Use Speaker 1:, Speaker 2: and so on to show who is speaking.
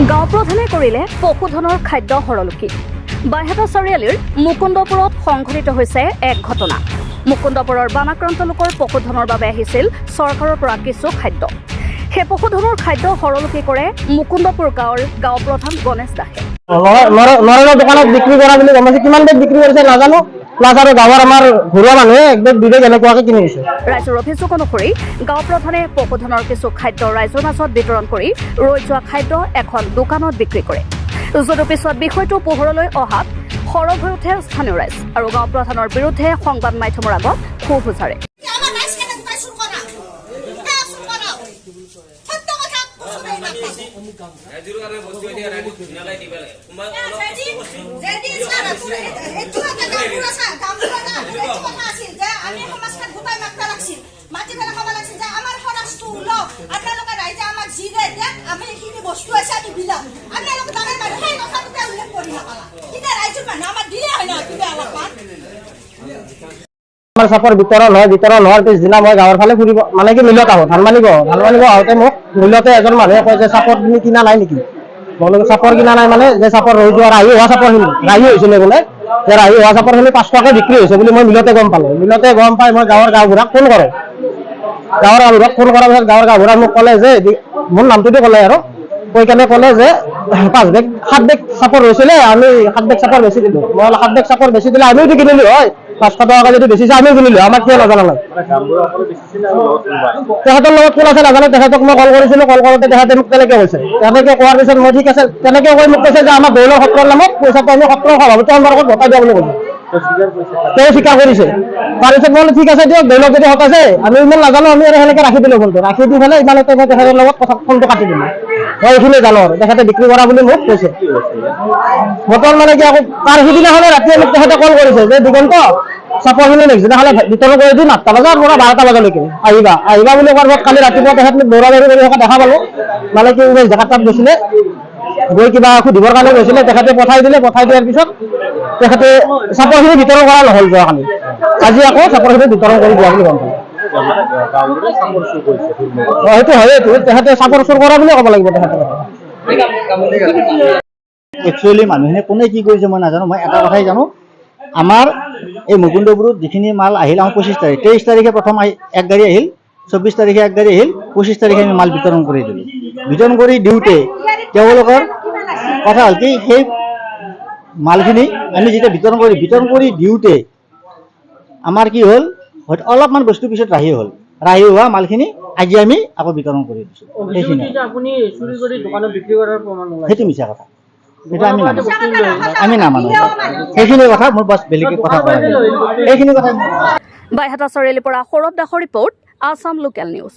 Speaker 1: গাঁও প্ৰধানে কৰিলে পশুধনৰ খাদ্য সৰলুকি। বাইহাটা চাৰিআলিৰ মুকুন্দপুৰত সংঘটিত হৈছে এক ঘটনা। মুকুন্দপুৰৰ বানাক্ৰান্ত লোকৰ পশুধনৰ বাবে আহিছিল চৰকাৰৰ পৰা কিছু খাদ্য। সেই পশুধনৰ খাদ্য সৰলুকি কৰে মুকুন্দপুৰ গাঁৱৰ গাঁও প্ৰধান গণেশ দাসে।
Speaker 2: দোকানত বিক্ৰী কৰা বুলি গম পাইছে, কিমান বেগ বিক্ৰী কৰিছে নাজানো। প্লাছ আৰু গাঁৱৰ আমাৰ ঘৰুৱা মানুহে একদম বিবেক এনেকুৱাকে কিনি দিছে।
Speaker 1: ৰাইজৰ অভিযোগ অনুসৰি গাঁও প্ৰধানে পশুধনৰ কিছু খাদ্য ৰাইজৰ মাজত বিতৰণ কৰি ৰৈ যোৱা খাদ্য এখন দোকানত বিক্ৰী কৰে। যদিও পিছত বিষয়টো পোহৰলৈ অহাত সৰব হৈ উঠে স্থানীয় ৰাইজ আৰু গাঁও প্ৰধানৰ বিৰুদ্ধে সংবাদ মাধ্যমৰ আগত ক্ষোভ উজাৰে।
Speaker 2: আমাৰ চাপৰ বিতৰণ হোৱাৰ পিছদিনা মই গাঁৱৰ ফালে ফুৰিব মানে কি মিলত আহোঁ, ধান মানিব আহোঁতে মোক মিলতে এজন মানুহে কয় যে চাপৰ তুমি কিনা নাই নেকি? মই চাপৰ কিনা নাই মানে যে চাপৰ ৰৈ যোৱা ৰাহি হোৱা চাপৰখিনি ৰাহি হৈছিলে বোলে, যে ৰাহি হোৱা চাপৰখিনি 5 টকাকৈ বিক্ৰী হৈছে বুলি মই মিলতে গম পালোঁ। মিলতে গম পাই মই গাঁওবুঢ়াক ফোন কৰোঁ। গাঁওবুঢ়াক ফোন কৰাৰ পিছত গাঁওবুঢ়াই মোক ক'লে যে মোৰ নামটোতে ক'লে আৰু কৈ কেনে ক'লে যে 7 বেগ চাপৰ হৈছিলে, আমি 7 বেগ চাপৰ বেছি দিলোঁ। মই 7 বেগ চাপৰ বেছি দিলে আমিও কিনিলো হয়, 500 টকাকৈ যদি বেছিছে আমিও কিনিলো, আমাক কিয় নাজানা নাই। তেখেতৰ লগত কোন আছে নাজানো, তেখেতক মই কল কৰিছিলোঁ, কল কৰোঁতে তেখেতে মোক তেনেকৈ কৈছে। তেনেকৈ কোৱাৰ পিছত মই ঠিক আছে তেনেকৈ কৈ মোক কৈছে যে আমাৰ গৌৰৱ সত্ৰৰ নামত পইচাটো আমি সত্ৰৰ সভাপতি সম্পৰ্কত ভটাই দিয়া বুলি কৈছে। তেওঁ স্বীকাৰ কৰিছে। তাৰপিছত মই ঠিক আছে দিয়ক, দৈলক যদি হতাইছে আমি ইমান নাজানো, আমি আৰু সেনেকৈ ৰাখি দিলোঁ ফোনটো। ৰাখি দি পেলাই ইমানতে মই তেখেতৰ লগত ফোনটো কাটি দিলোঁ। মই এইখিনি জানো আৰু তেখেতে বিক্ৰী কৰা বুলি মোক কৈছে। বৰ্তমান মানে কি আকৌ তাৰ সিদিনাখনে ৰাতিয়ে মোক তেখেতে কল কৰিছে যে দিগন্ত চাপৰখিনি নেক্সট দিনাখনে বিতৰণ কৰি দিম 8টা বজাৰ পৰা 12টা বজালৈকে আহিবা বুলি কোৱাৰ পিছত কালি ৰাতিপুৱা তেখেত মোক দৌৰা দৌৰি কৰি থকা দেখা পালোঁ। মানে কি জেগাত গৈছিলে, গৈ কিবা সুধিবৰ কাৰণে গৈছিলে, তেখেতে পঠাই দিলে। পঠাই দিয়াৰ পিছত তেখেতে চাপৰখিনি বিতৰণ কৰা নহ'ল যোৱাকালি। আজি আকৌ চাপৰখিনি বিতৰণ কৰি দিয়া বুলি গম পালোঁ। সেইটো হয়েইটো, তেখেতে চাপৰ চুৰ কৰা বুলিয়ে ক'ব লাগিব তেখেতে।
Speaker 3: একচুৱেলি মানুহখিনি কোনে কি কৰিছে মই নাজানো। মই এটা কথাই জানো, আমাৰ এই মুকুন্দপুৰত যিখিনি মাল আহিল আমাৰ 25 তাৰিখ, 23 তাৰিখে প্ৰথম এক গাড়ী আহিল, 24 তাৰিখে এক গাড়ী আহিল, 25 তাৰিখে আমি মাল বিতৰণ কৰি দিলোঁ। বিতৰণ কৰি দিওঁতে তেওঁলোকৰ কথা হ'ল কি, সেই মালখিনি আমি যেতিয়া বিতৰণ কৰি দিওঁতে আমাৰ কি হ'ল, হয়তো অলপমান বস্তু পিছত ৰাহি হ'ল। ৰাহি হোৱা মালখিনি আজি আমি আকৌ বিতৰণ কৰি দিছোঁ। সেইখিনি সেইটো মিছা কথা, সেইটো আমি নামানো। সেইখিনি কথা মোৰ বাছ বেলেগ কথা কোৱা নাই, সেইখিনি কথা।
Speaker 1: বাইহাটা চাৰিআলিৰ পৰা সৌৰভ দাসৰ ৰিপৰ্ট, আছাম লোকেল নিউজ।